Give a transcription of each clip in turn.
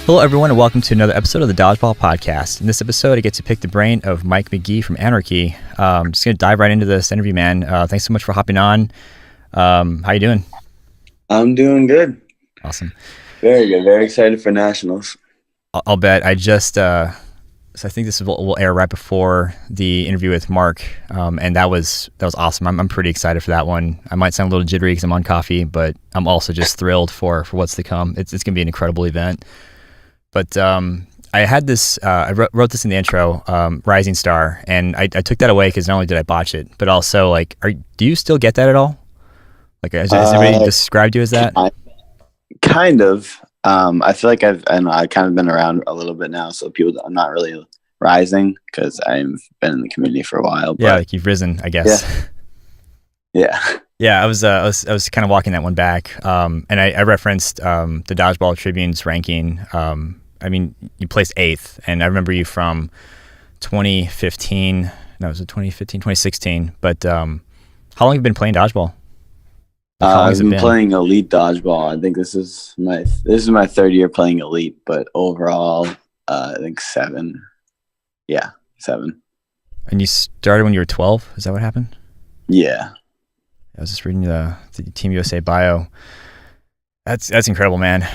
Hello, everyone, and welcome to another episode of the Dodgeball Podcast. In this episode, I get to pick the brain of Mike McGee from Anarchy. Just going to dive right into this interview, man. Thanks so much for hopping on. How you doing? I'm doing good. Awesome. Very good. Very excited for nationals. I'll bet. So I think this will air right before the interview with Mark, and that was awesome. I'm pretty excited for that one. I might sound a little jittery because I'm on coffee, but I'm also just thrilled for what's to come. It's going to be an incredible event. But I had this, I wrote this in the intro, Rising Star, and I took that away because not only did I botch it, but also, like, do you still get that at all? Like, has everybody described you as that? Kind of. I feel like I've kind of been around a little bit now, so I'm not really rising because I've been in the community for a while. But yeah, like you've risen, I guess. Yeah. Yeah, I was kind of walking that one back, and I referenced the Dodgeball Tribune's ranking. I mean, you placed 8th, and I remember you from 2015. No, was it 2015, 2016? But how long have you been playing dodgeball? I've been playing Elite Dodgeball. I think this is my 3rd year playing Elite, but overall, I think 7. Yeah, 7. And you started when you were 12? Is that what happened? Yeah. I was just reading the Team USA bio. That's incredible, man.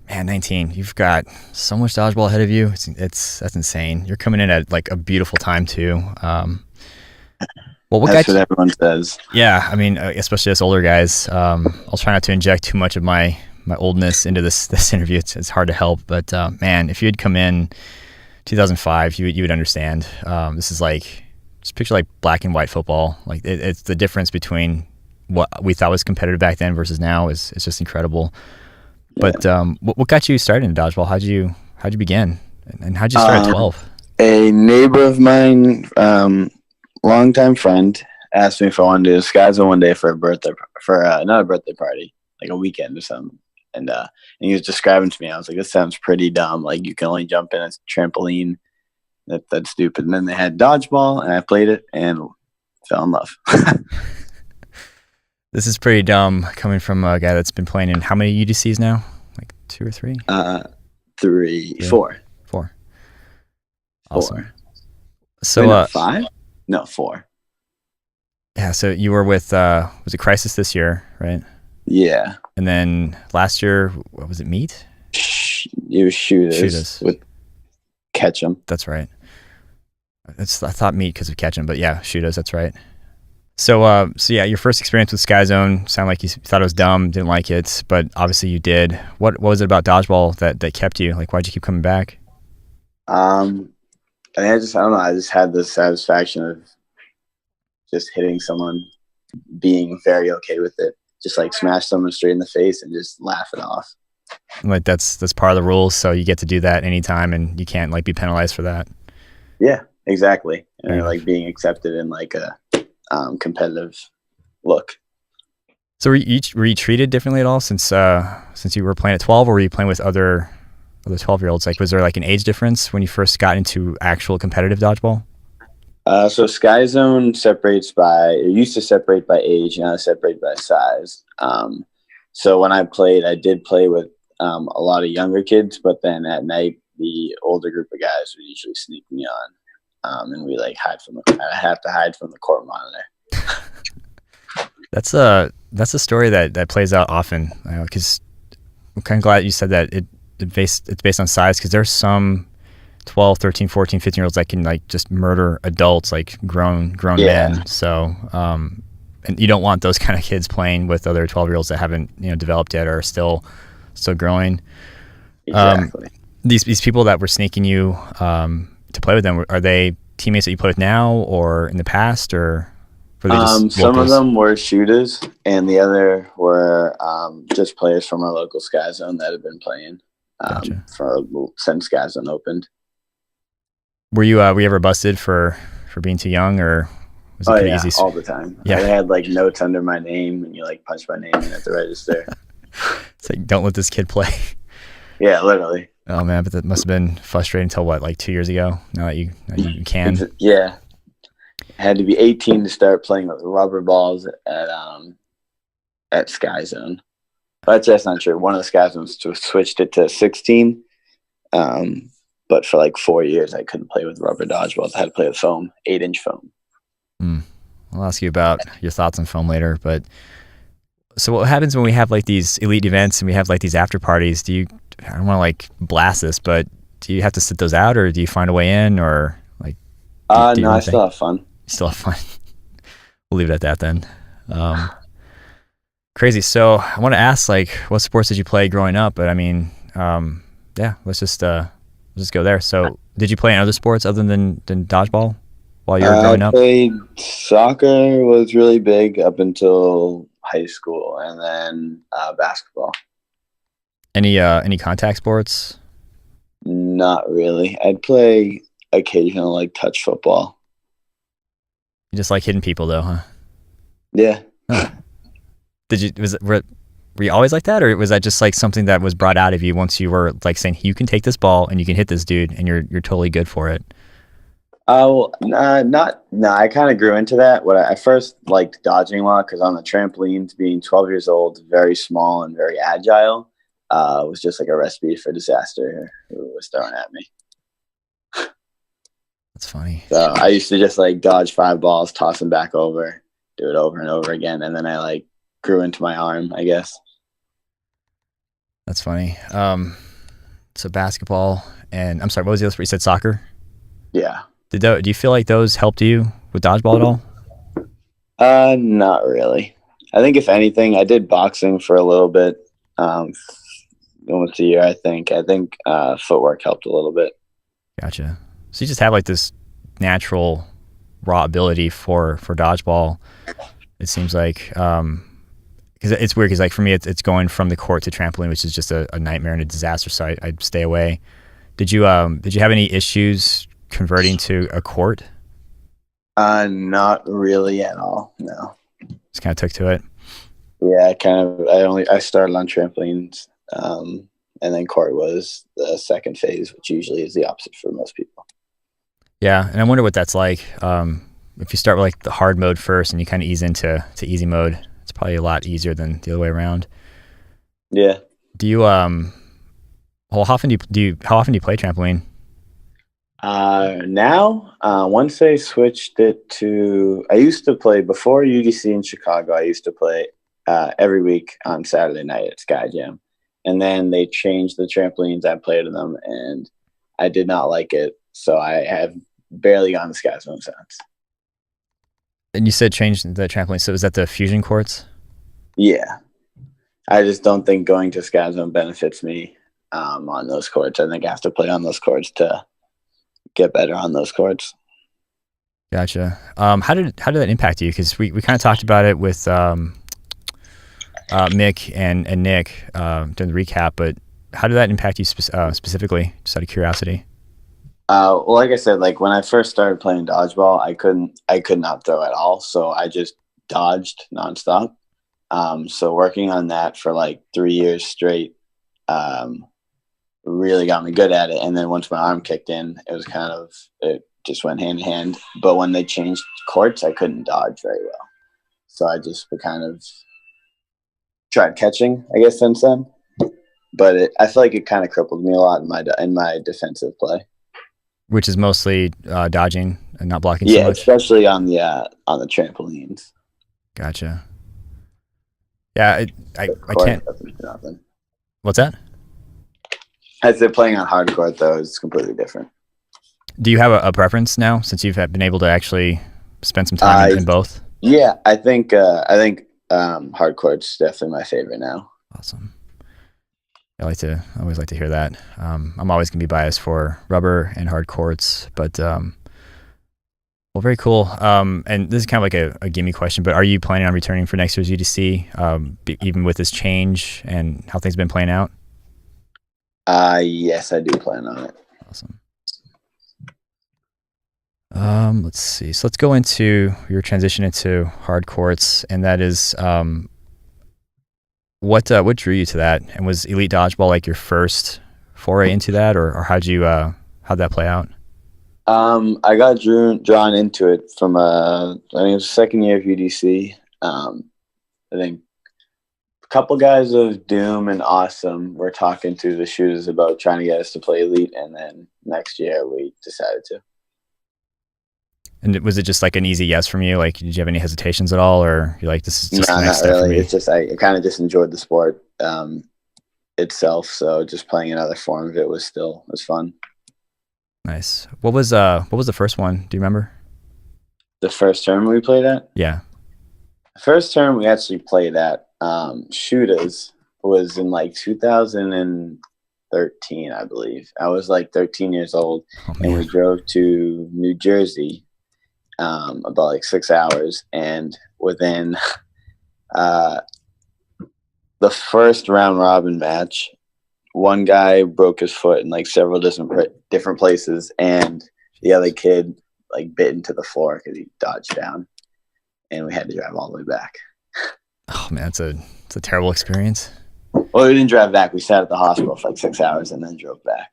Man, 19. You've got so much dodgeball ahead of you. That's insane. You're coming in at like a beautiful time too. Well, that's what everyone says. Yeah, I mean, especially us older guys. I'll try not to inject too much of my oldness into this interview. It's hard to help, but man, if you had come in 2005, you would understand. This is like, just picture like black and white football. Like it's the difference between what we thought was competitive back then versus now is just incredible. But what got you started in dodgeball? How'd you begin, and how'd you start at 12? A neighbor of mine, longtime friend, asked me if I wanted to do Sky Zone one day for not a birthday party, like a weekend or something. And he was describing to me. I was like, this sounds pretty dumb. Like you can only jump in a trampoline. That's stupid. And then they had dodgeball, and I played it and fell in love. This is pretty dumb coming from a guy that's been playing in how many UDCs now? Like 2 or 3? 4. 4. Awesome. 4. So 5? No, 4. Yeah, so you were with was it Crysis this year, right? Yeah. And then last year, what was it, Meet? It was Shooters with Ketchum. That's right. I thought Meet because of Ketchum, but yeah, Shooters, that's right. So yeah, your first experience with Sky Zone sounded like you thought it was dumb, didn't like it, but obviously you did. What was it about dodgeball that kept you? Like, why'd you keep coming back? I don't know. I just had the satisfaction of just hitting someone, being very okay with it. Just like smash someone straight in the face and just laugh it off. Like that's part of the rules, so you get to do that anytime, and you can't like be penalized for that. Yeah, exactly. And like being accepted in like a competitive look. So were you treated differently at all since you were playing at 12, or were you playing with other 12-year-olds? Like, was there like an age difference when you first got into actual competitive dodgeball? So Sky Zone used to separate by age, now it's separated by size. So when I played, I did play with a lot of younger kids, but then at night the older group of guys would usually sneak me on. And we like I have to hide from the court monitor. That's a story that plays out often, because I'm kind of glad you said that it's based on size, because there's some 12, 13, 14, 15-year-olds that can like just murder adults, like grown men. So and you don't want those kind of kids playing with other 12-year-olds that haven't developed yet or are still growing. Exactly. These people that were sneaking you to play with them, are they teammates that you play with now or in the past, or were they just some of them were shooters and the other were just players from our local Sky Zone that have been playing Gotcha. since Sky Zone opened. Were you ever busted for being too young, or was it pretty easy? All the time. Yeah. I had like notes under my name, and you like punch my name in at the register. It's like, don't let this kid play. Yeah, literally. Oh man, but that must have been frustrating until what, like 2 years ago? Now that you can. Yeah, I had to be 18 to start playing with rubber balls at Sky Zone. But that's not true. One of the Scasms switched it to 16. But for like 4 years, I couldn't play with rubber dodgeballs. I had to play with foam, 8-inch foam. I'll ask you about your thoughts on foam later, but so what happens when we have like these elite events and we have like these after parties? I don't want to like blast this, but do you have to sit those out, or do you find a way in, or like? No, I still have fun. You still have fun. We'll leave it at that then. Crazy. So I want to ask, like, what sports did you play growing up? But I mean, yeah, let's just go there. So did you play in other sports other than dodgeball while you were growing up? I played soccer, was really big up until high school, and then basketball. Any contact sports? Not really. I'd play occasional like touch football. You just like hitting people though, huh? Yeah. Huh. Were you always like that, or was that just like something that was brought out of you once you were like saying you can take this ball and you can hit this dude and you're totally good for it? Oh, I kind of grew into that. I first liked dodging a lot because on the trampolines, being 12 years old, very small and very agile, was just like a recipe for disaster who was thrown at me. That's funny. So I used to just like dodge 5 balls, toss them back over, do it over and over again, and then I like grew into my arm, I guess. That's funny. So basketball and I'm sorry, what was the other sport? You said soccer? Yeah. Do you feel like those helped you with dodgeball at all? Not really. I think if anything, I did boxing for a little bit, almost a year. I think footwork helped a little bit. Gotcha. So you just have like this natural raw ability for dodgeball. It seems like because it's weird because like for me it's going from the court to trampoline, which is just a nightmare and a disaster. So I'd stay away. Did you have any issues converting to a court? Not really at all. No. Just kind of took to it. Yeah, I started on trampolines, and then court was the second phase, which usually is the opposite for most people. Yeah, and I wonder what that's like. If you start with like the hard mode first and you kind of ease into easy mode, it's probably a lot easier than the other way around. Yeah. Do you how often do you play trampoline? Now, once they switched it to, I used to play before UDC in Chicago. I used to play every week on Saturday night at Sky Jam, and then they changed the trampolines. I played with them, and I did not like it, so I have barely gone to Sky Jam since. And you said change the trampoline, so is that the fusion courts? Yeah, I just don't think going to Sky Jam benefits me on those courts. I think I have to play on those courts to get better on those courts. Gotcha. How did that impact you? Because we kind of talked about it with Mick and Nick during the recap, but how did that impact you specifically, just out of curiosity? Well, like I said, like when I first started playing dodgeball, I could not throw at all, so I just dodged nonstop. So working on that for like 3 years straight really got me good at it. And then once my arm kicked in, it just went hand in hand. But when they changed courts, I couldn't dodge very well, so I just kind of tried catching, I guess, since then. But I feel like it kind of crippled me a lot in my defensive play. Which is mostly dodging and not blocking so much? Yeah, especially on the trampolines. Gotcha. Yeah, I can't. What's that? As they're playing on hardcore, though, it's completely different. Do you have a preference now, since you've been able to actually spend some time in both? Yeah, I think hardcore is definitely my favorite now. Awesome. I always like to hear that. I'm always gonna be biased for rubber and hard courts, but well, very cool. And this is kind of like a gimme question, but are you planning on returning for next year's UDC, even with this change and how things have been playing out? Yes, I do plan on it. Awesome. Let's see. So let's go into your transition into hard courts, and that is what drew you to that? And was Elite Dodgeball like your first foray into that, or how'd that play out? I got drawn into it from I think it was the second year of UDC. I think couple guys of Doom and Awesome were talking to the shooters about trying to get us to play Elite, and then next year we decided to. And was it just like an easy yes from you? Like, did you have any hesitations at all, or you're like, this is just No, a nice not step really. for me? It's just I kind of just enjoyed the sport itself, so just playing another form of it was fun. Nice. What was the first one? Do you remember? The first tournament we played at? Yeah. The first tournament we actually played at Shooters was in like 2013, I believe. I was like 13 years old, and we drove to New Jersey about like 6 hours, and within the first round robin match, one guy broke his foot in like several different places, and the other kid like bit into the floor because he dodged down, and we had to drive all the way back. Oh man, it's a terrible experience. Well, we didn't drive back. We sat at the hospital for like 6 hours and then drove back.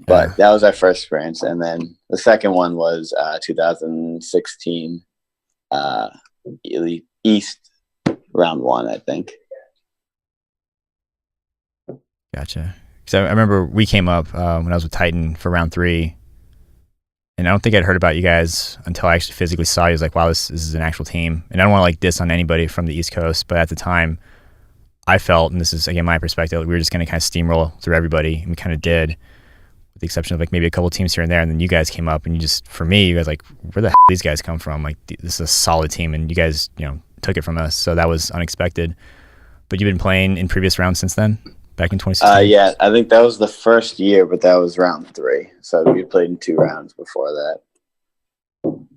But that was our first experience. And then the second one was 2016 Elite East round 1, I think. Gotcha. Because I remember we came up when I was with Titan for round 3, and I don't think I'd heard about you guys until I actually physically saw you. I was like, wow, this is an actual team. And I don't want to like diss on anybody from the East Coast, but at the time, I felt, and this is again my perspective, we were just going to kind of steamroll through everybody, and we kind of did, with the exception of like maybe a couple teams here and there. And then you guys came up, and you just, for me, you guys like, where the hell these guys come from? Like, this is a solid team, and you guys, took it from us. So that was unexpected. But you've been playing in previous rounds since then, back in 2016. Yeah, I think that was the first year, but that was round 3. So we played in 2 rounds before that.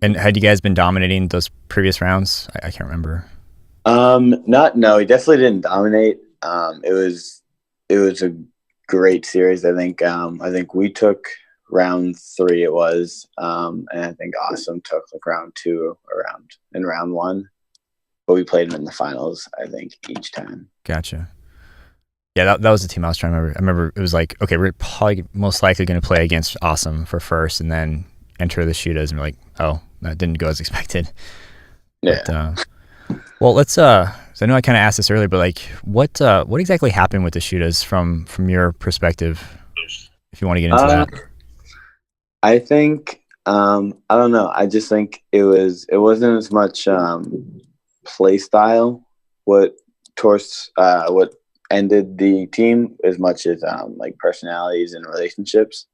And had you guys been dominating those previous rounds? I can't remember. No, he definitely didn't dominate. It was a great series. I think we took round 3. It was, and I think Awesome took like round 2 in round 1, but we played them in the finals, I think, each time. Gotcha. Yeah, that was the team I was trying to remember. I remember it was like, okay, we're probably most likely going to play against Awesome for first, and then enter the shooters, and we're like, oh, that didn't go as expected. Yeah. But, well, let's. So I know I kind of asked this earlier, but like, what exactly happened with the shooters from your perspective? If you want to get into that. I think I don't know. I just think it wasn't as much play style what ended the team as much as like personalities and relationships.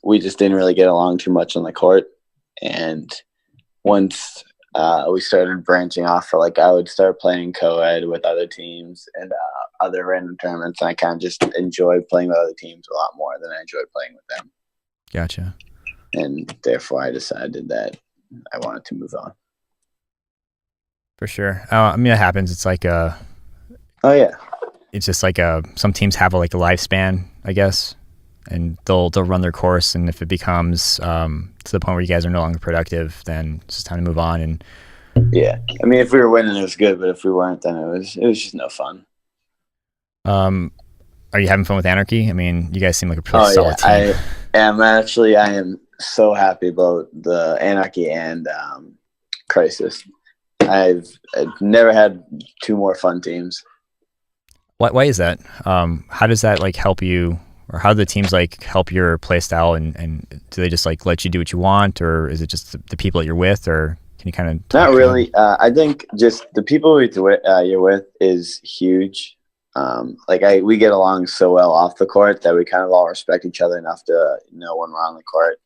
We just didn't really get along too much on the court, and once we started branching off for like I would start playing co-ed with other teams and other random tournaments, and I kind of just enjoyed playing with other teams a lot more than I enjoyed playing with them. Gotcha. And therefore I decided that I wanted to move on. For sure. I mean, it happens. It's like oh yeah, it's just like some teams have like a lifespan, I guess, and they'll run their course, and if it becomes to the point where you guys are no longer productive, then it's just time to move on. And yeah, I mean, if we were winning, it was good, but if we weren't, then it was just no fun. Are you having fun with Anarchy? I mean, you guys seem like a pretty solid team. I am so happy about the Anarchy and Crysis. I've never had 2 more fun teams. Why is that? How does that like help you, or how do the teams like help your play style, and do they just like let you do what you want, or is it just the people that you're with, or can you kind of not really? I think just the people you're with is huge. We get along so well off the court that we kind of all respect each other enough to know when we're on the court.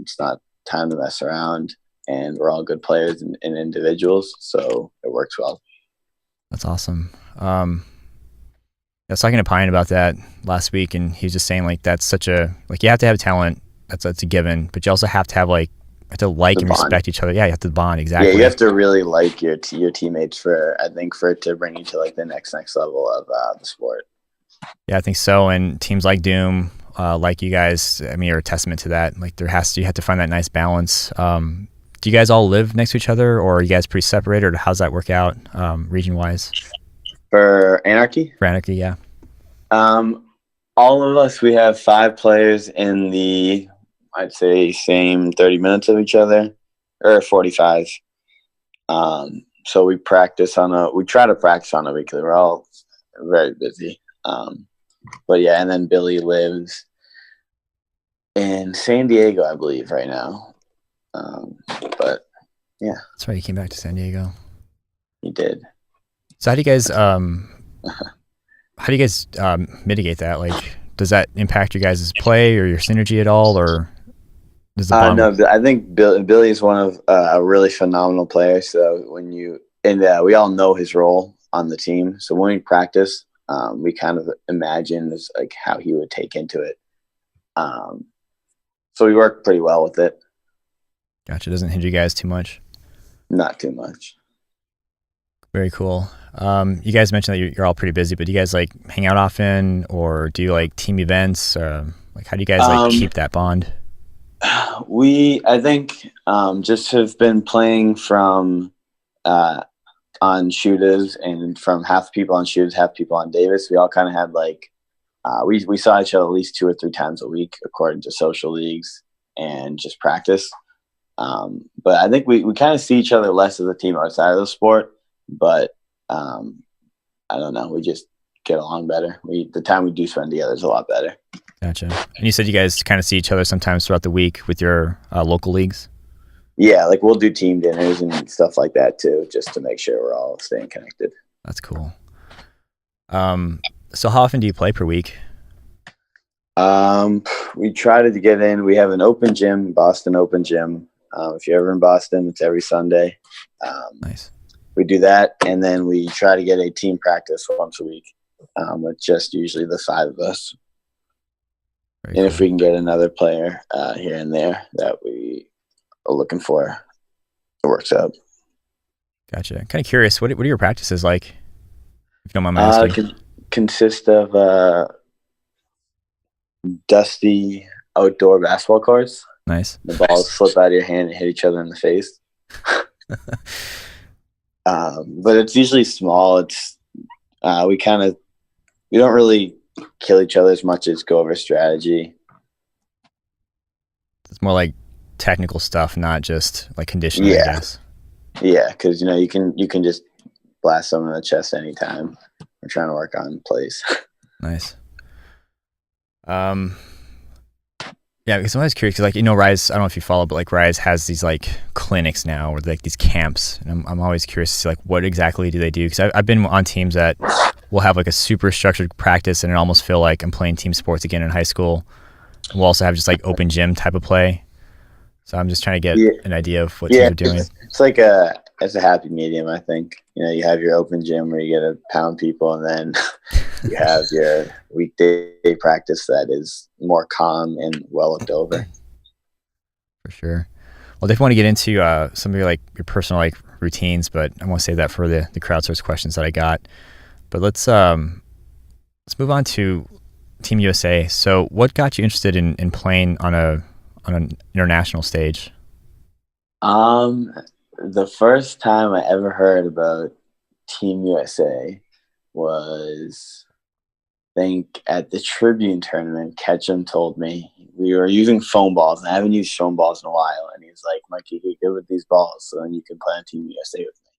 It's not time to mess around, and we're all good players and individuals, so it works well. That's awesome. I was talking to Pine about that last week, and he was just saying like that's such a like you have to have talent. That's a given, but you also have to have like and respect each other. Yeah, you have to bond. Exactly. Yeah, you have to really like your teammates for it to bring you to like the next level of the sport. Yeah, I think so. And teams like Doom, like you guys, I mean, are a testament to that. Like you have to find that nice balance. Do you guys all live next to each other, or are you guys pretty separated, or how's that work out region wise? For Anarchy? For Anarchy, yeah. All of us, we have 5 players in the, I'd say, same 30 minutes of each other, or 45. So we try to practice on a weekly. We're all very busy. But yeah, and then Billy lives in San Diego, I believe, right now. But yeah, That's right. You came back to San Diego. he did. So how do you guys mitigate that? Like, does that impact your guys' play or your synergy at all, or does the bond? No, I think Billy is one of a really phenomenal player. So we all know his role on the team. So when we practice, we kind of imagine like how he would take into it. So we work pretty well with it. Gotcha. Doesn't hinder you guys too much. Not too much. Very cool. You guys mentioned that you're all pretty busy, but do you guys like hang out often, or do you like team events? Like, how do you guys like keep that bond? I think, just have been playing from on shooters, and from half people on shooters, half people on Davis. We all kind of had like we saw each other at least 2 or 3 times a week, according to social leagues, and just practice. But I think we kind of see each other less as a team outside of the sport. But I don't know. We just get along better. The time we do spend together is a lot better. Gotcha. And you said you guys kind of see each other sometimes throughout the week with your local leagues? Yeah, like we'll do team dinners and stuff like that too, just to make sure we're all staying connected. That's cool. So how often do you play per week? We try to get in. We have an open gym, Boston Open Gym. If you're ever in Boston, it's every Sunday. Nice. We do that, and then we try to get a team practice once a week with just usually the 5 of us. Very cool. If we can get another player here and there that we are looking for, it works out. Gotcha. Kind of curious, what are your practices like? If you don't mind my asking. Consist of dusty outdoor basketball courts. Nice. The balls slip out of your hand and hit each other in the face. But it's usually small. It's we don't really kill each other as much as go over strategy. It's more like technical stuff, not just like conditioning, I guess. Yeah, because you can just blast someone in the chest anytime. We're trying to work on plays. Nice. Yeah, because I'm always curious, because Rise, I don't know if you follow, but like Rise has these like clinics now, or like these camps, and I'm always curious to see like what exactly do they do, because I've been on teams that will have like a super structured practice, and it almost feel like I'm playing team sports again in high school. We'll also have just like open gym type of play. So I'm just trying to get an idea of what teams are doing. It's like it's a happy medium, I think. You have your open gym where you get to pound people, and then you have your weekday practice that is more calm and well looked over. For sure. Well, I definitely want to get into some of your personal like routines, but I want to save that for the crowdsourced questions that I got. But let's move on to Team USA. So, what got you interested in playing on an international stage? The first time I ever heard about Team USA was, I think, at the Tribune tournament. Ketchum told me we were using foam balls, and I haven't used foam balls in a while. And he was like, "Mikey, you're good with these balls, so then you can play on Team USA with me."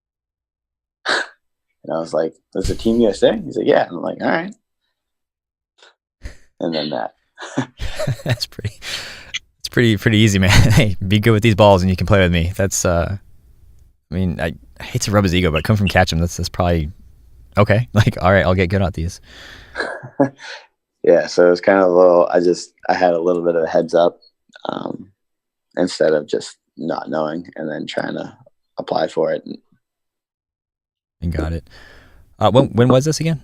And I was like, "There's a Team USA?" He's like, "Yeah." And I'm like, "All right." And then that. That's pretty easy, man. Hey, be good with these balls, and you can play with me. That's I hate to rub his ego, but come from Ketchum, that's probably okay. Like, all right, I'll get good at these. Yeah, so it was kind of I had a little bit of a heads up instead of just not knowing and then trying to apply for it. And got it. When was this again?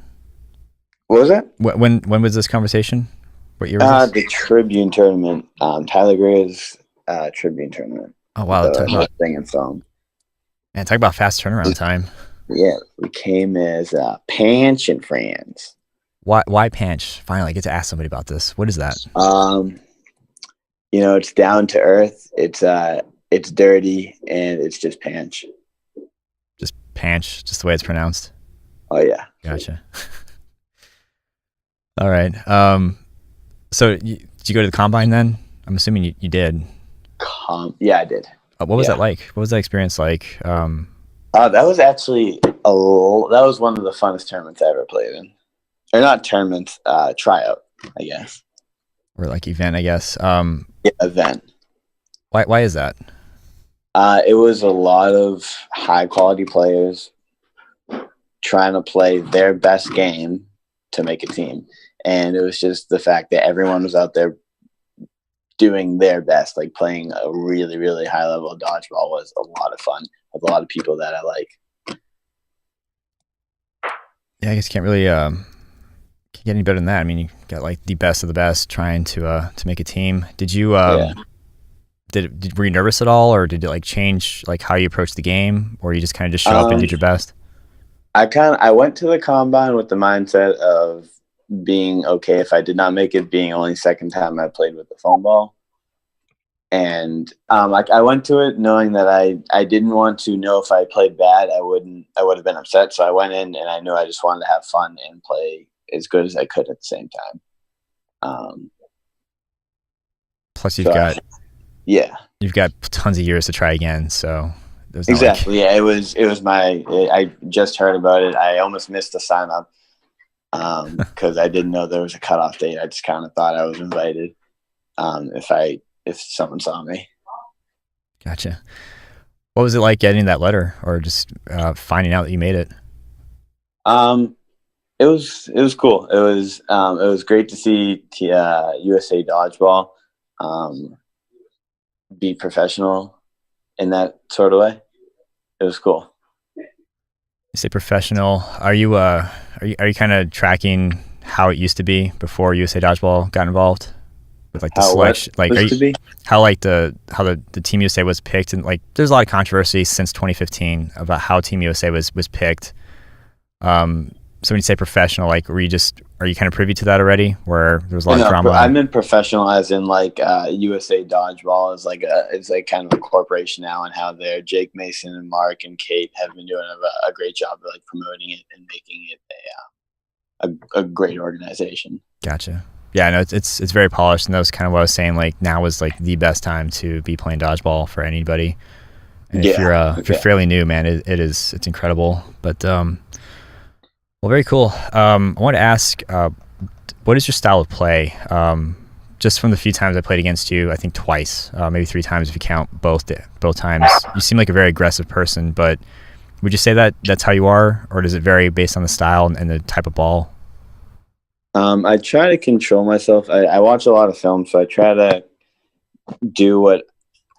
What was that? When was this conversation? What year was this? The Tribune tournament. Tyler Gray's Tribune tournament. Oh, wow. Thing and foam. Man, talk about fast turnaround time. Yeah, we came as Panch and Franz. Why Panch? Finally, I get to ask somebody about this. What is that? It's down to earth. It's dirty, and it's just Panch. Just Panch, just the way it's pronounced. Oh yeah. Gotcha. All right. So did you go to the combine then? I'm assuming you did. Yeah, I did. What was that like? What was that experience like? That was actually that was one of the funnest tournaments I ever played in, or not tournaments, tryout, I guess. Or like event, I guess. Yeah, event. Why is that? It was a lot of high quality players trying to play their best game to make a team, and it was just the fact that everyone was out there doing their best, like playing a really, really high level of dodgeball was a lot of fun with a lot of people that I like. Yeah, I guess you can't really get any better than that. I mean, you got like the best of the best trying to make a team. Did you were you nervous at all, or did it like change like how you approach the game, or you just kind of just show up and did your best? I went to the combine with the mindset of being okay if I did not make it, being only second time I played with the foam ball. And I went to it knowing that I didn't want to know if I played bad, I would have been upset. So I went in and I knew I just wanted to have fun and play as good as I could at the same time. Plus, you've got tons of years to try again. So exactly, yeah. It was I just heard about it. I almost missed the sign up because I didn't know there was a cutoff date. I just kind of thought I was invited if someone saw me. Gotcha. What was it like getting that letter, or just finding out that you made it? It was cool. It was great to see USA Dodgeball be professional in that sort of way. It was cool. You say professional. Are you kind of tracking how it used to be before USA Dodgeball got involved? With like the selection, like how the Team USA was picked, and like there's a lot of controversy since 2015 about how Team USA was picked. So when you say professional, like are you kind of privy to that already, where there was a lot of drama? I meant professional as in like USA Dodgeball is like it's like kind of a corporation now, and how they're Jake Mason and Mark and Kate have been doing a great job of like promoting it and making it a great organization. Gotcha. Yeah, no, it's very polished, and that was kind of what I was saying. Like now is like the best time to be playing dodgeball for anybody. And if you're fairly new, man, it's incredible. But well, very cool. I want to ask, what is your style of play? Just from the few times I played against you, I think twice, maybe 3 times if you count both times. You seem like a very aggressive person, but would you say that that's how you are, or does it vary based on the style and the type of ball? I try to control myself. I watch a lot of films, so I try to do what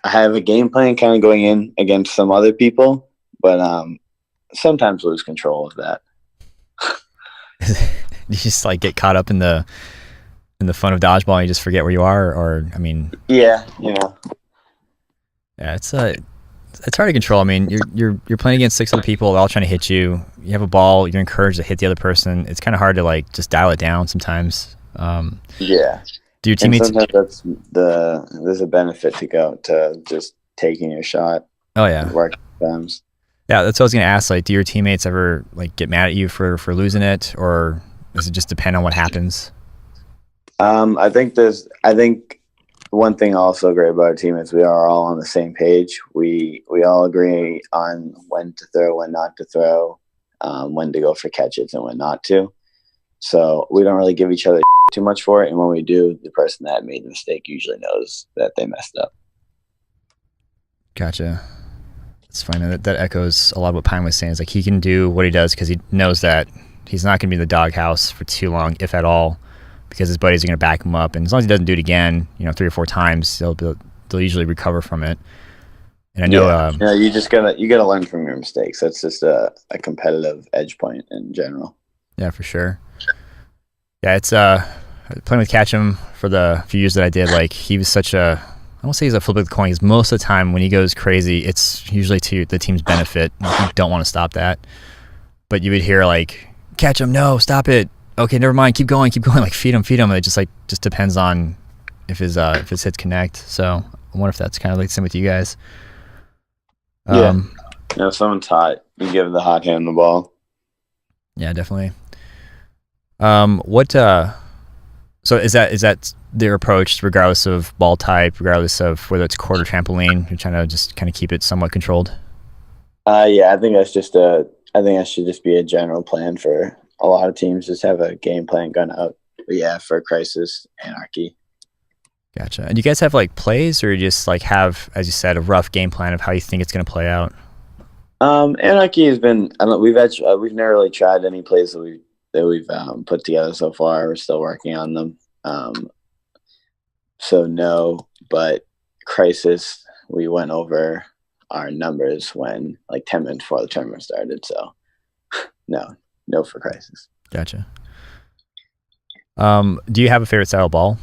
I have a game plan kind of going in against some other people, but sometimes lose control of that. You just like get caught up in the fun of dodgeball and you just forget where you are, or I mean, yeah, it's hard to control. I mean, you're playing against 6 other people, they're all trying to hit you. You have a ball, you're encouraged to hit the other person. It's kind of hard to like just dial it down sometimes. Yeah. Do your teammates? And sometimes there's a benefit to just taking your shot. Oh yeah. Work times. Yeah, that's what I was gonna ask. Like, do your teammates ever like get mad at you for losing it, or does it just depend on what happens? I think one thing also great about our team is we are all on the same page. We all agree on when to throw, when not to throw, when to go for catches and when not to. So we don't really give each other too much for it. And when we do, the person that made the mistake usually knows that they messed up. Gotcha. It's fine. That echoes a lot of what Pine was saying. Is like he can do what he does because he knows that he's not going to be in the doghouse for too long, if at all, because his buddies are going to back him up. And as long as he doesn't do it again, 3 or 4 times, they'll usually recover from it. And I know, you gotta learn from your mistakes. That's just a competitive edge point in general. Yeah, for sure. Yeah, it's playing with Catchem for the few years that I did. Like he was such a, I won't say he's a flip of the coin. He's most of the time when he goes crazy, it's usually to the team's benefit. You don't want to stop that, but you would hear like, "Catchem, no, stop it. Okay, never mind. Keep going. Like feed him. It just depends on if his hits connect. So I wonder if that's kind of like the same with you guys. If someone's hot, you give the hot hand the ball. Yeah, definitely. So is that their approach, regardless of ball type, regardless of whether it's court or trampoline? You're trying to just kind of keep it somewhat controlled. Yeah, I think that's just a. I think that should just be a general plan for a lot of teams. Just have a game plan going out. But yeah, for Crysis, Anarchy. Gotcha. And do you guys have like plays, or you just like have, as you said, a rough game plan of how you think it's going to play out? Anarchy has been. I don't. We've never really tried any plays that we've put together so far. We're still working on them. So no, but Crisis, we went over our numbers when like 10 minutes before the tournament started. So no for Crisis. Gotcha. Do you have a favorite style of ball?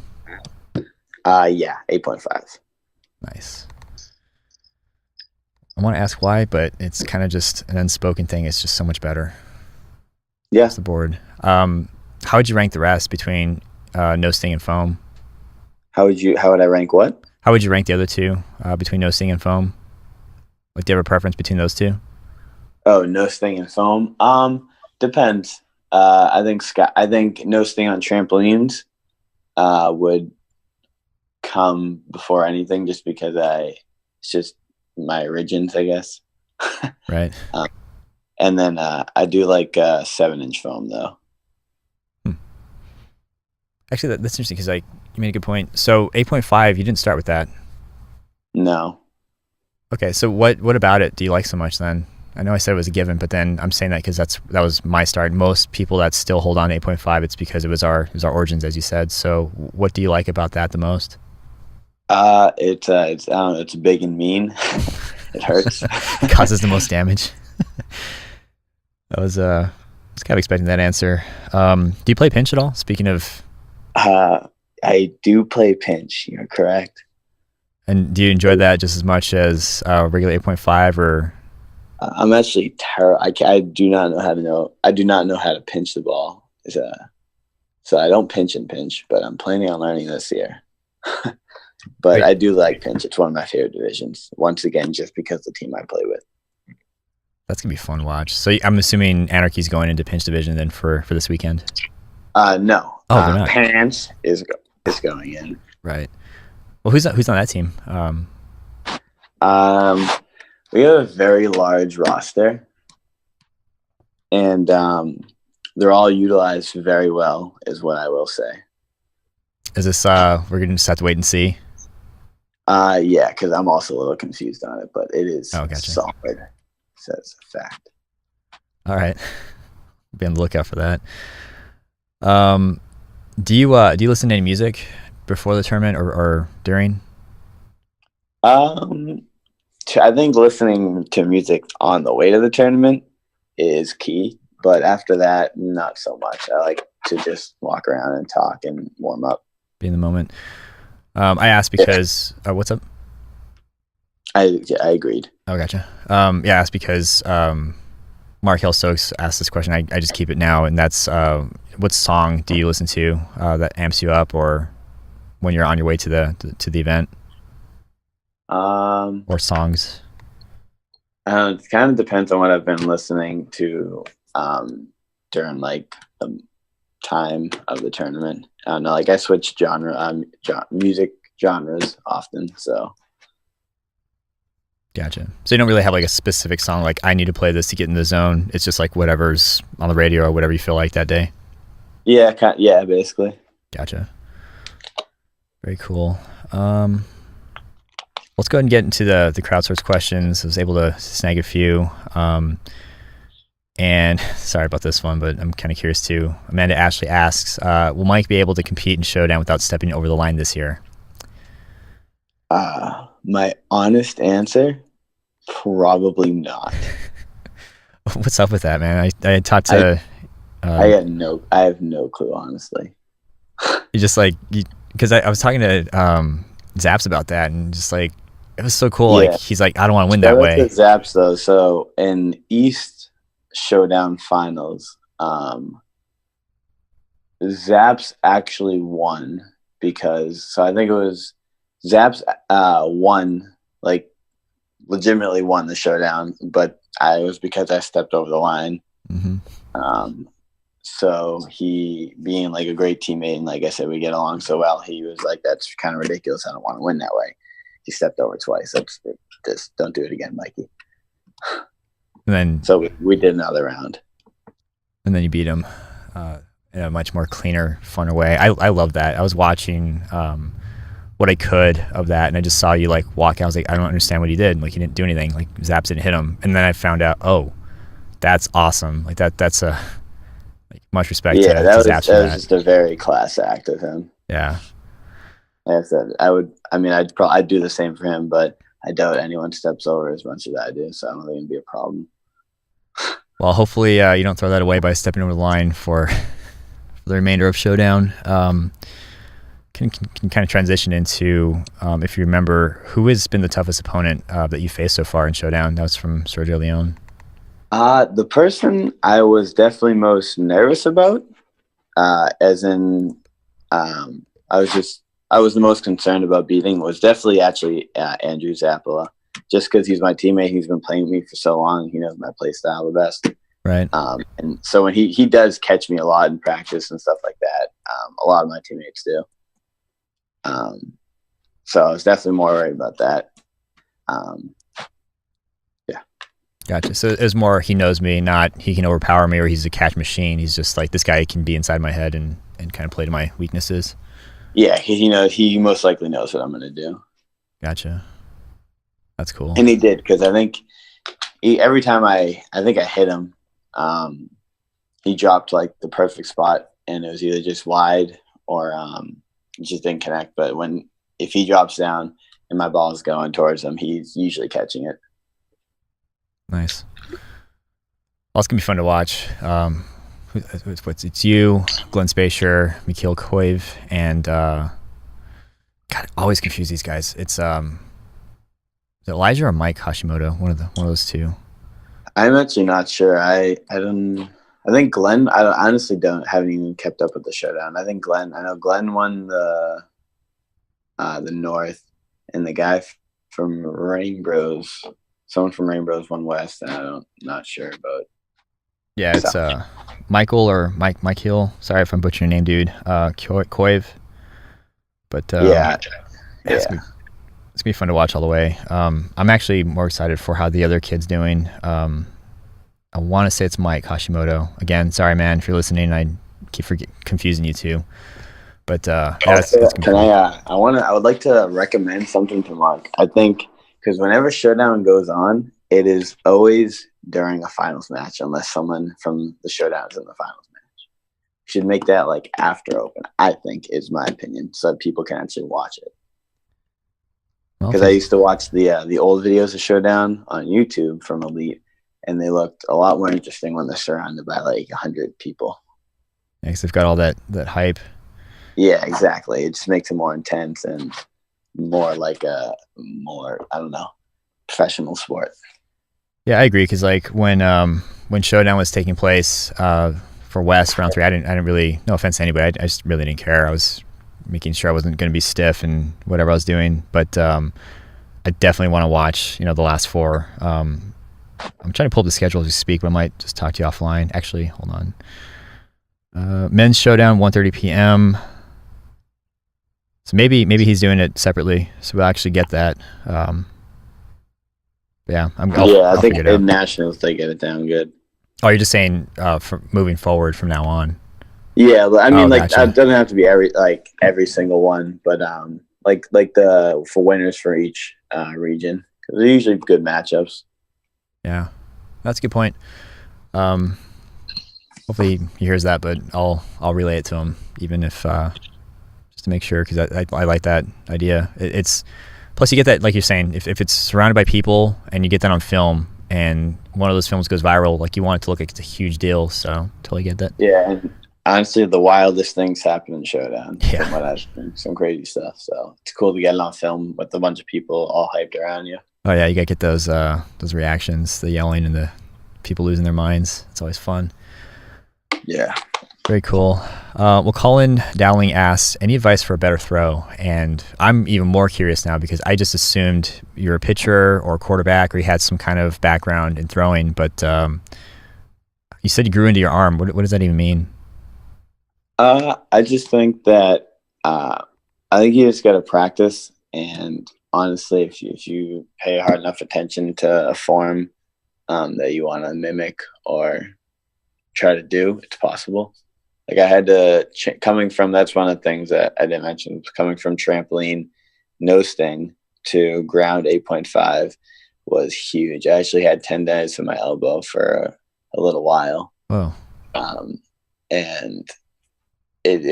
Yeah, 8.5. Nice. I want to ask why, but it's kind of just an unspoken thing. It's just so much better. Yeah. Across the board. How would you rank the rest between no sting and foam? How would I rank what? How would you rank the other two between no sting and foam? Like, do you have a preference between those two? Oh, no sting and foam. Depends. I think no sting on trampolines would come before anything, just because it's just my origins, I guess. Right. And then I do like 7-inch foam though. Actually, that's interesting because like you made a good point. So 8.5, you didn't start with that. No. Okay, so what about it do you like so much then? I know I said it was a given, but then I'm saying that because that was my start. Most people that still hold on to 8.5, it's because it was our origins, as you said. So what do you like about that the most? It's I don't know, it's big and mean. It hurts. It causes the most damage. I was kind of expecting that answer. Do you play pinch at all? Speaking of, I do play pinch. You're correct. and do you enjoy that just as much as regular 8.5 or? I'm actually terrible. I do not know how to know. I do not know how to pinch the ball. So I don't pinch and pinch, but I'm planning on learning this year. But I do like pinch. It's one of my favorite divisions. Once again, just because the team I play with. That's gonna be fun to watch. So I'm assuming Anarchy's going into pinch division then for this weekend. No. Oh, they're not. Pants is going in. Right. Well, who's on that team? We have a very large roster, and they're all utilized very well, is what I will say. Is this we're gonna just have to wait and see? Yeah, because I'm also a little confused on it, but it is gotcha. solid. So it's a fact. All right, be on the lookout for that. Do you listen to any music before the tournament or during? I think listening to music on the way to the tournament is key, but after that, not so much. I like to just walk around and talk and warm up. Be in the moment. I asked because what's up? I agreed. Oh, gotcha. Yeah, I asked because Mark Hill Stokes asked this question. I just keep it now, and that's what song do you listen to that amps you up, or when you're on your way to the event? Or songs? It kind of depends on what I've been listening to during like the time of the tournament. I don't know, like I switch music genres often, so. Gotcha. So you don't really have like a specific song, like I need to play this to get in the zone. It's just like whatever's on the radio or whatever you feel like that day. Yeah, basically. Gotcha. Very cool. Let's go ahead and get into the crowdsourced questions. I was able to snag a few. And sorry about this one, but I'm kind of curious too. Amanda Ashley asks, will Mike be able to compete in Showdown without stepping over the line this year? My honest answer, probably not. What's up with that, man? I had talked to... I have no clue, honestly. You just like... Because I was talking to Zaps about that, and just like, it was so cool. Yeah. Like, he's like, I don't want to win that way. Zaps, though. So, in East Showdown Finals, Zaps actually won because... So, I think it was... Zaps won, like, legitimately won the showdown, but it was because I stepped over the line. Mm-hmm. So he, being like a great teammate, and like I said, we get along so well, he was like, that's kind of ridiculous. I don't want to win that way. He stepped over twice. Just don't do it again, Mikey. And then So we did another round. And then you beat him in a much more cleaner, funner way. I love that. I was watching what I could of that, and I just saw you like walk out. I was like, I don't understand what he did. Like he didn't do anything. Like Zaps didn't hit him. And then I found out, oh, that's awesome. Like that's a like much respect to That was Zaps for that. just a very class act of him. Yeah. Like I said, I'd do the same for him, but I doubt anyone steps over as much as I do, so I don't think it'd be a problem. Well, hopefully you don't throw that away by stepping over the line for the remainder of Showdown. Can kind of transition into, if you remember, who has been the toughest opponent that you faced so far in Showdown? That was from Sergio Leone. The person I was definitely most nervous about, as in, I was the most concerned about beating, was definitely actually Andrew Zappola, just because he's my teammate. He's been playing with me for so long. He knows my play style the best. Right. And so when he does catch me a lot in practice and stuff like that, a lot of my teammates do. So I was definitely more worried about that. Yeah. Gotcha. So it was more he knows me, not he can overpower me or he's a catch machine. He's just like, this guy can be inside my head and kind of play to my weaknesses. Yeah, he most likely knows what I'm going to do. Gotcha. That's cool. And he did, because I think every time I think I hit him, he dropped like the perfect spot, and it was either just wide or just didn't connect. But if he drops down and my ball is going towards him, he's usually catching it. Nice. Well, it's gonna be fun to watch. It's you, Glenn Spacier, Mikhail Koiv, and God, I always confuse these guys. It's is it Elijah or Mike Hashimoto? One of those two. I'm actually not sure. I think Glenn. I honestly haven't even kept up with the Showdown. I think Glenn. I know Glenn won the North, and the guy from Rainbows, someone from Rainbows won West, and I'm not sure about. Yeah, it's Michael or Mike Hill. Sorry if I'm butchering your name, dude. Koiv. But it's gonna be fun to watch all the way. I'm actually more excited for how the other kid's doing. I want to say it's Mike Hashimoto. Again, sorry, man, if you're listening. I keep confusing you two. But it's I would like to recommend something to Mark. I think because whenever Showdown goes on, it is always during a finals match, unless someone from the Showdown is in the finals match. Should make that like after open, I think, is my opinion, so that people can actually watch it. Because I used to watch the old videos of Showdown on YouTube from Elite, and they looked a lot more interesting when they're surrounded by like 100 people. Yeah, because they've got all that hype. Yeah, exactly. It just makes it more intense and more like I don't know, professional sport. Yeah, I agree. Because like when Showdown was taking place for West round 3, I didn't really. No offense to anybody, I just really didn't care. I was making sure I wasn't going to be stiff and whatever I was doing. But I definitely want to watch, the last 4. I'm trying to pull up the schedule as we speak, but I might just talk to you offline. Actually, hold on. Men's Showdown, 1:30 p.m. So maybe he's doing it separately, so we'll actually get that. Yeah, I think in nationals they get it down good. Oh, you're just saying for moving forward from now on. Yeah, I mean, gotcha. It doesn't have to be every single one, but for winners for each region, because they're usually good matchups. Yeah, that's a good point. Hopefully he hears that, but I'll relay it to him, even if just to make sure, because I like that idea. It's plus you get that, like you're saying, if it's surrounded by people and you get that on film and one of those films goes viral, like you want it to look like it's a huge deal. So totally get that. Yeah, and honestly, the wildest things happen in Showdown. Yeah, from what I've seen, some crazy stuff. So it's cool to get it on film with a bunch of people all hyped around you. Oh yeah, you gotta get those reactions, the yelling and the people losing their minds. It's always fun. Yeah. Very cool. Well, Colin Dowling asks, any advice for a better throw? And I'm even more curious now because I just assumed you're a pitcher or a quarterback or you had some kind of background in throwing, but you said you grew into your arm. What does that even mean? I just think that I think you just got to practice, and honestly, if you pay hard enough attention to a form, that you want to mimic or try to do, it's possible. Like I had to coming from, that's one of the things that I didn't mention, coming from trampoline no sting to ground 8.5 was huge. I actually had tendonitis in my elbow for a little while. Oh. And it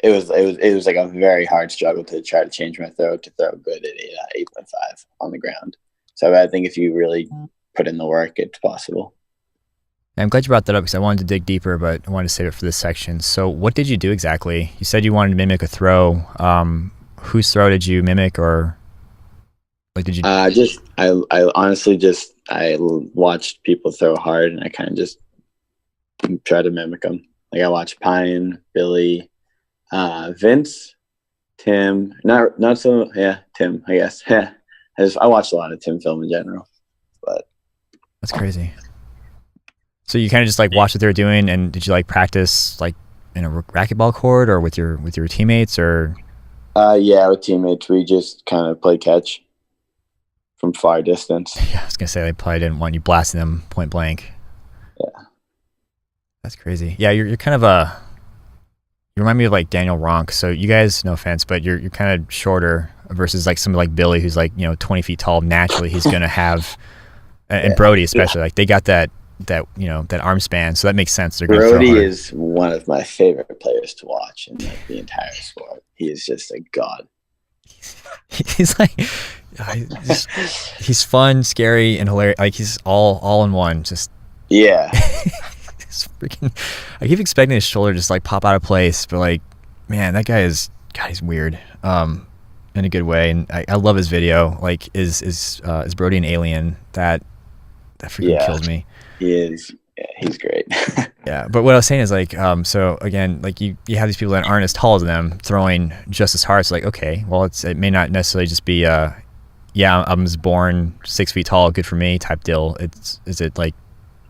was like a very hard struggle to try to change my throw to throw good at 8.5 on the ground. So I think if you really put in the work, it's possible. I'm glad you brought that up because I wanted to dig deeper, but I wanted to save it for this section. So what did you do exactly? You said you wanted to mimic a throw. Whose throw did you mimic, or like did you? I honestly I watched people throw hard, and I kind of just try to mimic them. Like I watched Pine, Billy, Vince, Tim. Not so. Yeah, Tim. I guess. Yeah, I watched a lot of Tim film in general, but that's crazy. So you kind of just like watched what they were doing, and did you like practice like in a racquetball court or with your teammates or? Yeah, with teammates, we just kind of play catch from far distance. Yeah, I was gonna say they probably didn't want you blasting them point blank. Yeah, that's crazy. Yeah, you're kind of you remind me of like Daniel Ronk. So you guys, no offense, but you're kind of shorter versus like somebody like Billy, who's like 20 feet tall. Naturally, he's gonna have, and Brody especially, like they got that arm span, so that makes sense. Brody is one of my favorite players to watch in like the entire sport. He is just a god. He's like, he's fun, scary, and hilarious. Like he's all in one. Just yeah. It's freaking. I keep expecting his shoulder to just like pop out of place, but like, man, that guy is he's weird, in a good way. And I love his video. Like, is Brody an alien? That freaking kills me. He is. Yeah, he's great. Yeah, but what I was saying is like, so again, like you have these people that aren't as tall as them throwing just as hard. It's like, okay, well, it may not necessarily just be, yeah, I was born 6 feet tall, good for me type deal. Is it like,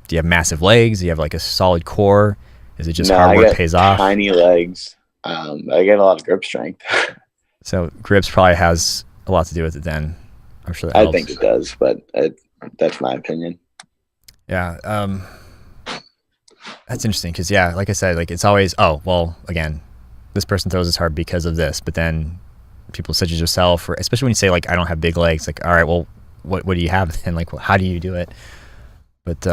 do you have massive legs? Do you have like a solid core? Is it just hard work pays off? Tiny legs. I get a lot of grip strength. So grips probably has a lot to do with it then. I'm sure that helps. I think it does, but that's my opinion. Yeah. That's interesting because, yeah, like I said, like it's always, oh, well, again, this person throws this hard because of this. But then people such as yourself, or especially when you say, like, I don't have big legs, like, all right, well, what do you have then? Like, how do you do it? But,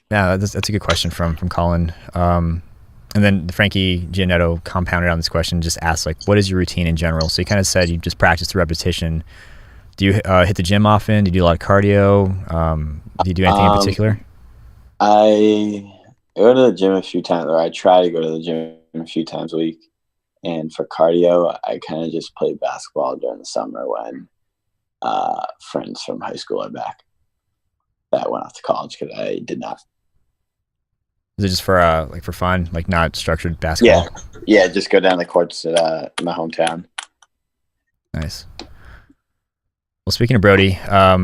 yeah, that's a good question from Colin. And then Frankie Giannetto compounded on this question, just asked, like, what is your routine in general? So you kind of said you just practice the repetition. Do you hit the gym often? Do you do a lot of cardio? Do you do anything in particular? I go to the gym a few times, or I try to go to the gym a few times a week. And for cardio, I kind of just play basketball during the summer when friends from high school are back that went off to college because I did not. Is it just for like for fun, like not structured basketball? Yeah, just go down the courts at my hometown. Nice. Well, speaking of Brody, I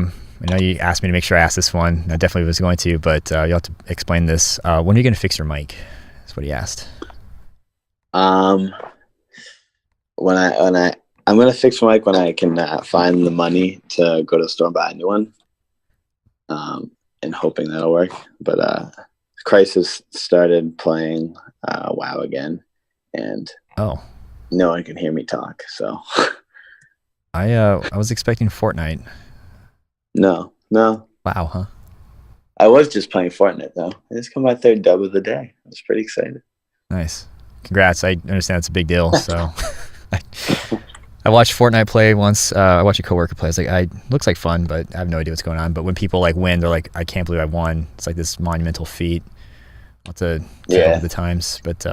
know you asked me to make sure I asked this one. I definitely was going to, but you'll have to explain this. When are you going to fix your mic? That's what he asked. I'm going to fix my mic when I can find the money to go to the store and buy a new one. And hoping that'll work. But Crysis started playing WoW again, and no one can hear me talk. So I was expecting Fortnite. No. Wow, huh? I was just playing Fortnite though. I just got my third dub of the day. I was pretty excited. Nice, congrats! I understand it's a big deal. So I watched Fortnite play once. I watched a coworker play. It's like, looks like fun, but I have no idea what's going on. But when people like win, they're like, I can't believe I won. It's like this monumental feat. I'll have to keep up with the times. But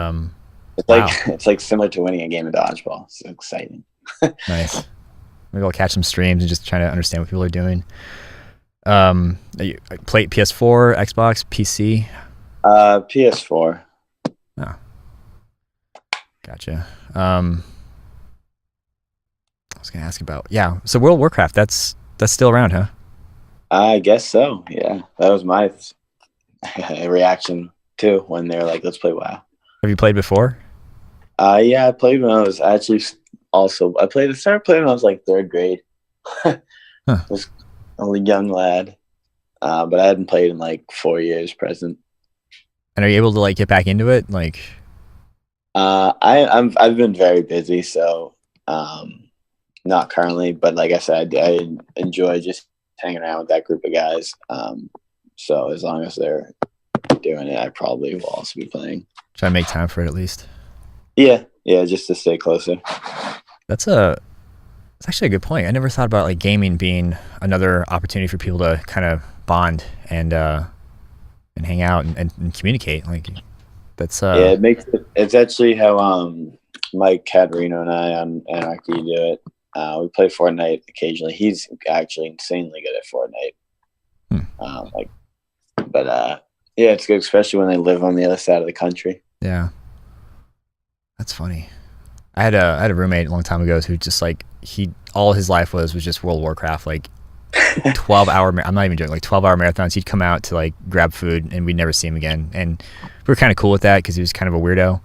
it's like similar to winning a game of dodgeball. It's exciting. Nice. Maybe I'll catch some streams and just try to understand what people are doing. You play PS4, Xbox, PC? PS4. Oh. Gotcha. I was gonna ask about so World of Warcraft, that's still around, huh? I guess so. Yeah, that was my reaction too when they were like, "Let's play WoW." Have you played before? Yeah, I played when I was actually started playing when I was like third grade. I was only young lad. but I hadn't played in like 4 years present. And are you able to like get back into it? Like, I've been very busy, so not currently. But like I said, I enjoy just hanging around with that group of guys. So as long as they're doing it, I probably will also be playing. try to make time for it at least. Yeah, just to stay closer. That's actually a good point. I never thought about like gaming being another opportunity for people to kind of bond and hang out and communicate. Like that's Yeah, it's actually how Mike Caterino and I on Anarchy do it. We play Fortnite occasionally. He's actually insanely good at Fortnite. Yeah, it's good, especially when they live on the other side of the country. Yeah, that's funny. I had a roommate a long time ago who just like all his life was just World of Warcraft, like 12-hour. I'm not even joking, like 12-hour marathons. He'd come out to like grab food, and we'd never see him again. And we were kind of cool with that because he was kind of a weirdo.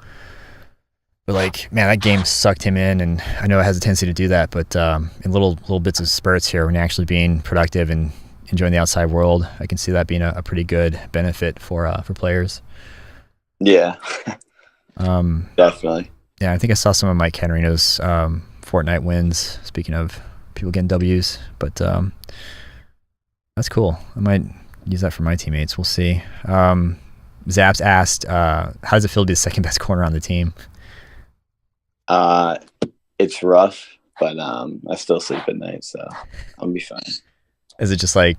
But like, man, that game sucked him in, and I know it has a tendency to do that. But in little bits of spurts here, when you're actually being productive and enjoying the outside world, I can see that being a pretty good benefit for players. Yeah, definitely. Yeah, I think I saw some of Mike Caterino's Fortnite wins. Speaking of people getting W's, but that's cool. I might use that for my teammates. We'll see. Zaps asked, "How does it feel to be the second best corner on the team?" It's rough, but I still sleep at night, so I'll be fine. Is it just like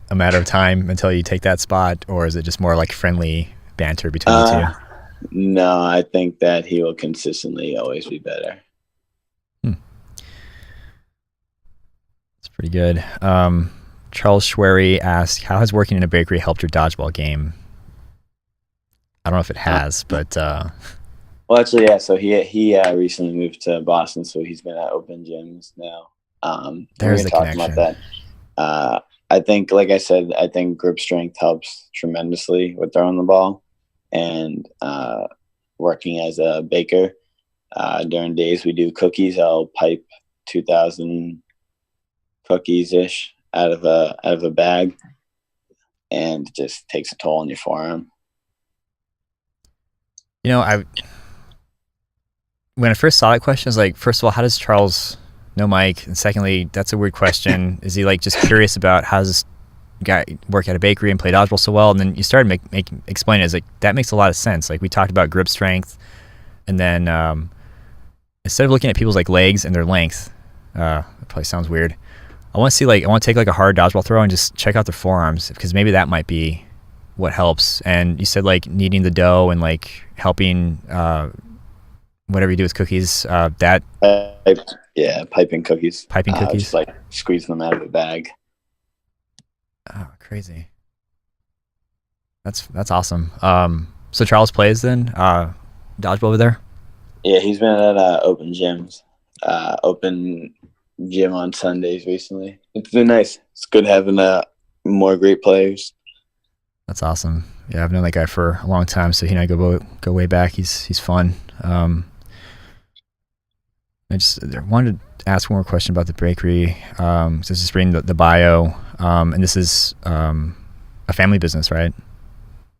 a matter of time until you take that spot, or is it just more like friendly banter between the two? No, I think that he will consistently always be better. That's pretty good. Charles Schwery asked, "How has working in a bakery helped your dodgeball game?" I don't know if it has, but well, actually, yeah. So he recently moved to Boston, so he's been at open gyms now. There's the connection. About that. I think, like I said, I think grip strength helps tremendously with throwing the ball, and working as a baker. During days we do cookies. I'll pipe 2,000 cookies ish out of a bag, and it just takes a toll on your forearm. You know, when I first saw that question, I was like, first of all, how does Charles know Mike? And secondly, that's a weird question. Is he like just curious about how does this guy work at a bakery and play dodgeball so well? And then you started explaining it as like, that makes a lot of sense. Like we talked about grip strength, and then instead of looking at people's like legs and their length, it probably sounds weird. I want to take like a hard dodgeball throw and just check out their forearms, because maybe that might be what helps. And you said like kneading the dough and like helping whatever you do with cookies, that piping cookies. Just like squeezing them out of a bag. Oh, crazy. That's awesome. So Charles plays then dodgeball over there? Yeah, he's been at open gyms, open gym on Sundays recently. It's been nice. It's good having more great players. That's awesome. Yeah, I've known that guy for a long time, so he and I go way back. He's fun. I just wanted to ask one more question about the bakery. So just reading the bio, and this is a family business, right?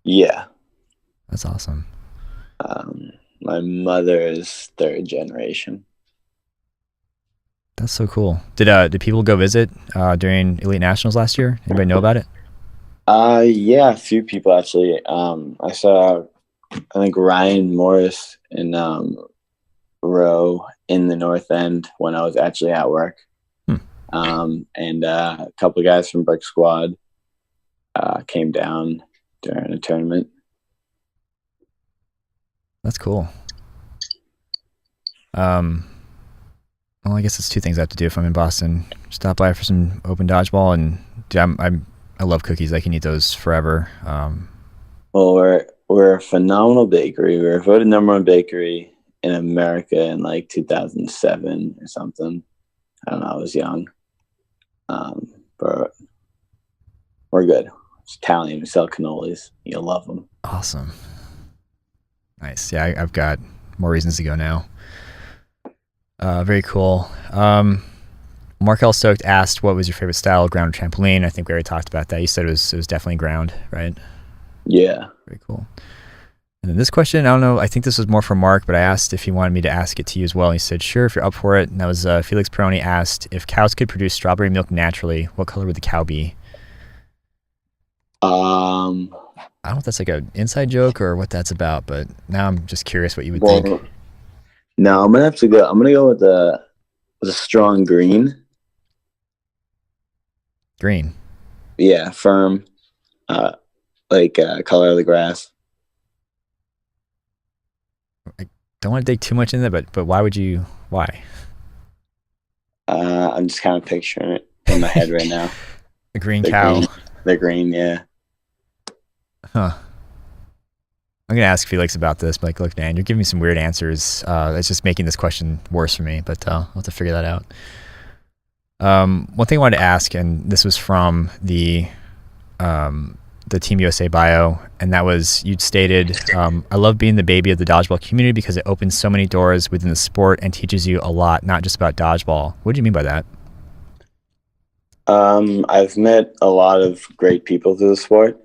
Yeah. That's awesome. My mother is third generation. That's so cool. Did people go visit during Elite Nationals last year? Anybody know about it? Yeah, a few people actually. I saw, I think Ryan Morris and Rowe in the North End when I was actually at work. And a couple of guys from Brick Squad came down during a tournament. That's cool. Well, I guess it's two things I have to do if I'm in Boston. Stop by for some open dodgeball, and dude, I love cookies. I can eat those forever. Well, we're a phenomenal bakery. We were voted #1 bakery in America in like 2007 or something. I don't know. I was young. But we're good. It's Italian. We sell cannolis. You'll love them. Awesome. Nice. Yeah, I've got more reasons to go now. Very cool. One Markel Stoked asked, what was your favorite style, ground or trampoline? I think we already talked about that. You said it was definitely ground, right? Yeah. Very cool. And then this question, I don't know, I think this was more for Mark, but I asked if he wanted me to ask it to you as well. He said, sure, if you're up for it. And that was Felix Peroni asked, if cows could produce strawberry milk naturally, what color would the cow be? I don't know if that's like an inside joke or what that's about, but now I'm just curious what you would think. No, I'm gonna go with a strong green. Green. Yeah, firm, color of the grass. I don't want to dig too much into that, but why? I'm just kind of picturing it in my head right now. The green cow. The green, yeah. Huh. I'm going to ask Felix about this, but look, man, you're giving me some weird answers. It's just making this question worse for me, but I'll have to figure that out. One thing I wanted to ask, and this was from the Team USA bio, and that was, you'd stated, I love being the baby of the dodgeball community because it opens so many doors within the sport and teaches you a lot, not just about dodgeball. What do you mean by that? I've met a lot of great people through the sport.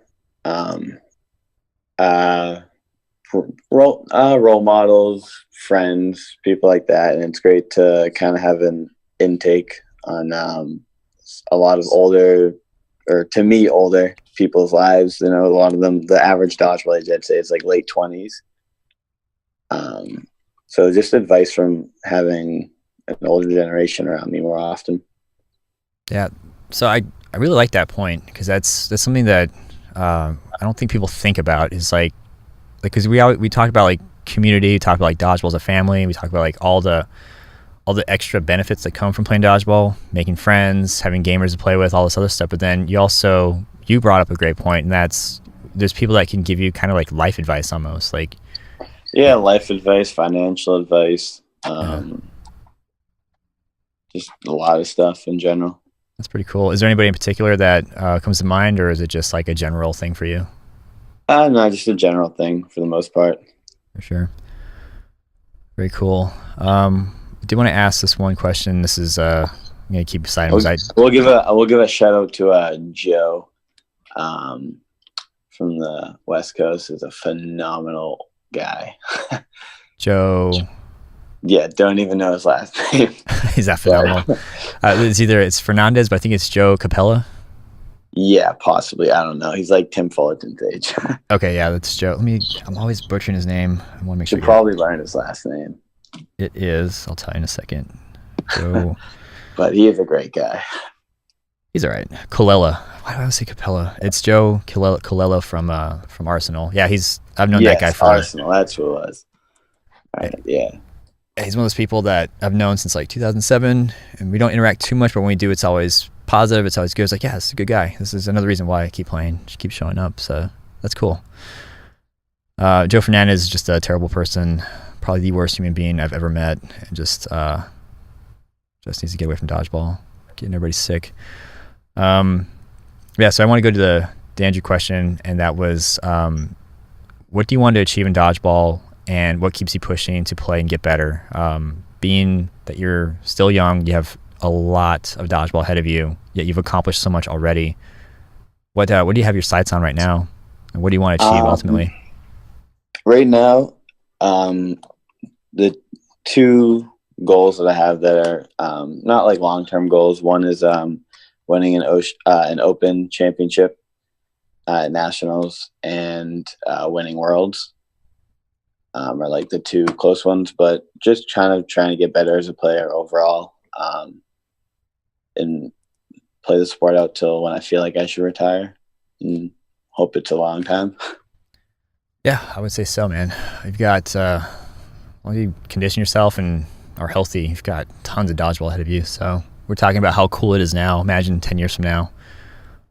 Role models, friends, people like that, and it's great to kind of have an intake on a lot of older people's lives. You know, a lot of them, the average dodgeball age, I'd say, is like late 20s. So just advice from having an older generation around me more often. Yeah. So I really like that point, because that's something that I don't think people think about, is like because we talk about like community, we talk about like dodgeball as a family, we talk about like all the extra benefits that come from playing dodgeball, making friends, having gamers to play with, all this other stuff. But then you brought up a great point, and that's, there's people that can give you kind of like life advice almost, like life advice, financial advice, just a lot of stuff in general. That's pretty cool. Is there anybody in particular that comes to mind, or is it just like a general thing for you? No, just a general thing for the most part. For sure. Very cool. I do want to ask this one question. This is I'm gonna keep aside. We'll give a shout out to Joe, from the West Coast. Is a phenomenal guy. Joe. Yeah, don't even know his last name. Is that phenomenal? It's Fernandez, but I think it's Joe Capella. Yeah, possibly. I don't know. He's like Tim Fullerton's age. Okay, yeah, that's Joe. I'm always butchering his name. I want to make sure. Should probably learn his last name. It is. I'll tell you in a second. Joe. But he is a great guy. He's all right. Colella. Why do I always say Capella? It's Joe Colella from Arsenal. Yeah, I've known that guy for Arsenal. That's who it was. Right. Yeah. He's one of those people that I've known since like 2007, and we don't interact too much, but when we do, it's always positive. It's always good. It's like, yeah, this is a good guy. This is another reason why I keep playing. Just keep showing up. So that's cool. Joe Fernandez is just a terrible person. Probably the worst human being I've ever met. And just needs to get away from dodgeball. Getting everybody sick. Yeah, so I want to go to the Andrew question, and that was, what do you want to achieve in dodgeball, and what keeps you pushing to play and get better? Being that you're still young, you have a lot of dodgeball ahead of you, yet you've accomplished so much already. What do you have your sights on right now, and what do you want to achieve ultimately? Right now, the two goals that I have that are not like long-term goals. One is winning an open championship at nationals, and winning worlds. Are like the two close ones, but just trying to get better as a player overall, and play the sport out till when I feel like I should retire, and hope it's a long time. Yeah, I would say so, man. You've got, well, you condition yourself and are healthy, you've got tons of dodgeball ahead of you. So we're talking about how cool it is now. Imagine 10 years from now,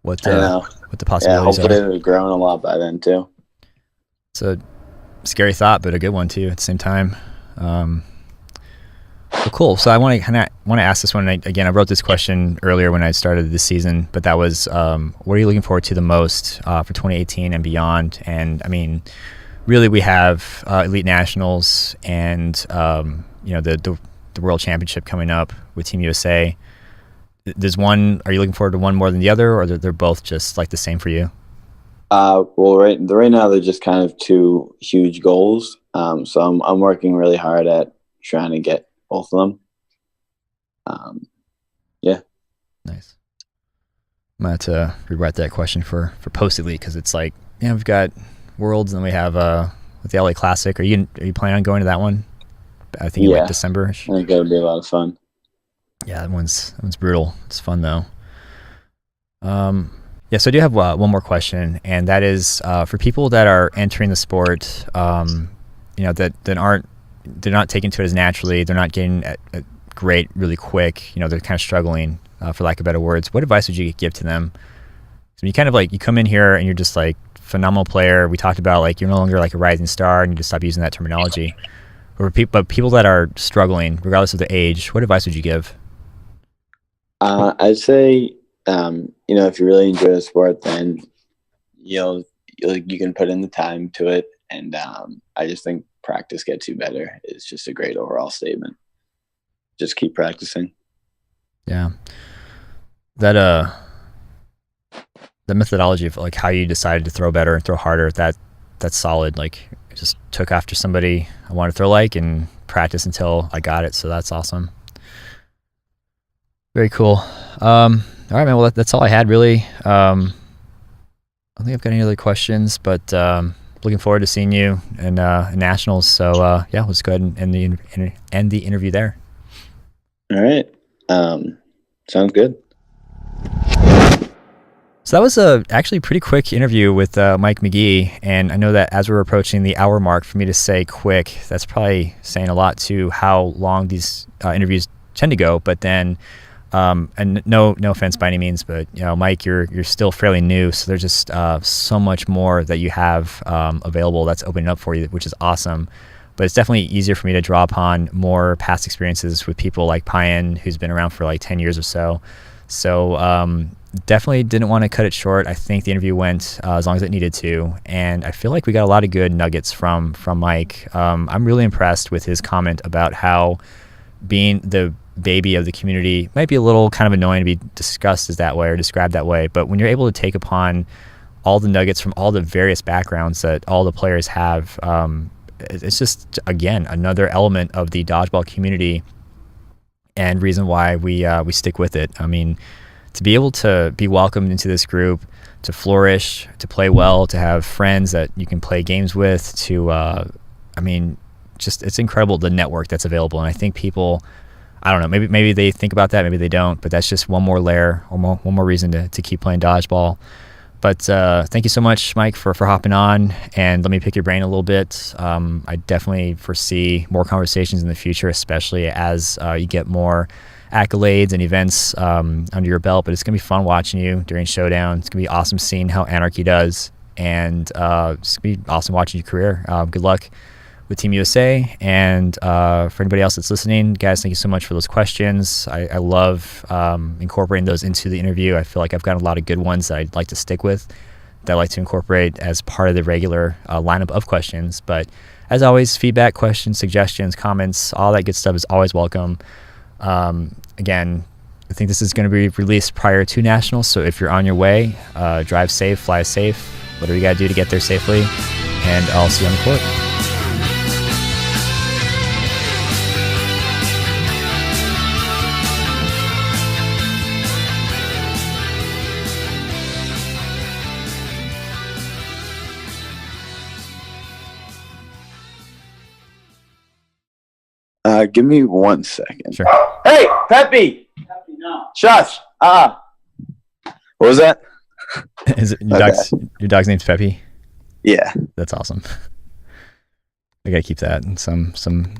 what the possibilities are. Hopefully it'll have grown a lot by then too. It's a scary thought, but a good one too at the same time. Well, cool. So I want to ask this one again. I wrote this question earlier when I started this season, but that was, what are you looking forward to the most for 2018 and beyond? And I mean, really, we have Elite Nationals and the World Championship coming up with Team USA. There's one. Are you looking forward to one more than the other, or they're both just like the same for you? Well, right now they're just kind of two huge goals. So I'm working really hard at trying to get both of them. Yeah. Nice. I'm gonna have to rewrite that question for post Elite, because it's like, we've got Worlds and then we have with the LA Classic. Are you planning on going to that one? I think in like December. I think that would be a lot of fun. Yeah, that one's brutal. It's fun though. Yeah, so I do have one more question, and that is for people that are entering the sport, that they're not taking to it as naturally. They're not getting great really quick. They're kind of struggling, for lack of better words. What advice would you give to them? So you kind of like, you come in here and you're just like phenomenal player. We talked about like you're no longer like a rising star, and you just stop using that terminology. But people that are struggling, regardless of their age, what advice would you give? I'd say, if you really enjoy the sport, then you can put in the time to it, and I just think practice gets you better. It's just a great overall statement. Just keep practicing. Yeah, that the methodology of like how you decided to throw better and throw harder, that's solid. Like, I just took after somebody I wanted to throw like and practice until I got it. So that's awesome. Very cool. All right, man. Well, that's all I had really. I don't think I've got any other questions, but looking forward to seeing you in nationals. So let's go ahead and end the interview there. All right. Sounds good. So that was actually a pretty quick interview with Mike McGee, and I know that as we're approaching the hour mark, for me to say quick, that's probably saying a lot to how long these interviews tend to go. But then, and no offense by any means, but Mike, you're still fairly new, so there's just so much more that you have available that's opening up for you, which is awesome. But it's definitely easier for me to draw upon more past experiences with people like Payan, who's been around for like 10 years or so. So definitely didn't want to cut it short. I think the interview went as long as it needed to, and I feel like we got a lot of good nuggets from Mike. I'm really impressed with his comment about how being the baby of the community might be a little kind of annoying to be discussed as that way or described that way, but when you're able to take upon all the nuggets from all the various backgrounds that all the players have, it's just, again, another element of the dodgeball community and reason why we stick with it. I mean, to be able to be welcomed into this group, to flourish, to play well, to have friends that you can play games with, just it's incredible the network that's available. And I think people, I don't know, maybe they think about that, maybe they don't, but that's just one more layer or one more reason to keep playing dodgeball. But thank you so much, Mike, for hopping on, and let me pick your brain a little bit. I definitely foresee more conversations in the future, especially as you get more accolades and events under your belt. But it's going to be fun watching you during Showdown. It's going to be awesome seeing how Anarchy does, and it's going to be awesome watching your career. Good luck with Team USA, and for anybody else that's listening, guys, thank you so much for those questions. I love incorporating those into the interview. I feel like I've got a lot of good ones that I'd like to stick with, that I like to incorporate as part of the regular lineup of questions. But as always, feedback, questions, suggestions, comments, all that good stuff is always welcome. Again, I think this is going to be released prior to Nationals, so if you're on your way, drive safe, fly safe, whatever you got to do to get there safely, and I'll see you on the court. Give me 1 second. Sure. Hey, Peppy! No. Shush! What was that? Is it your dog's name's Peppy? Yeah. That's awesome. I gotta keep that in some form.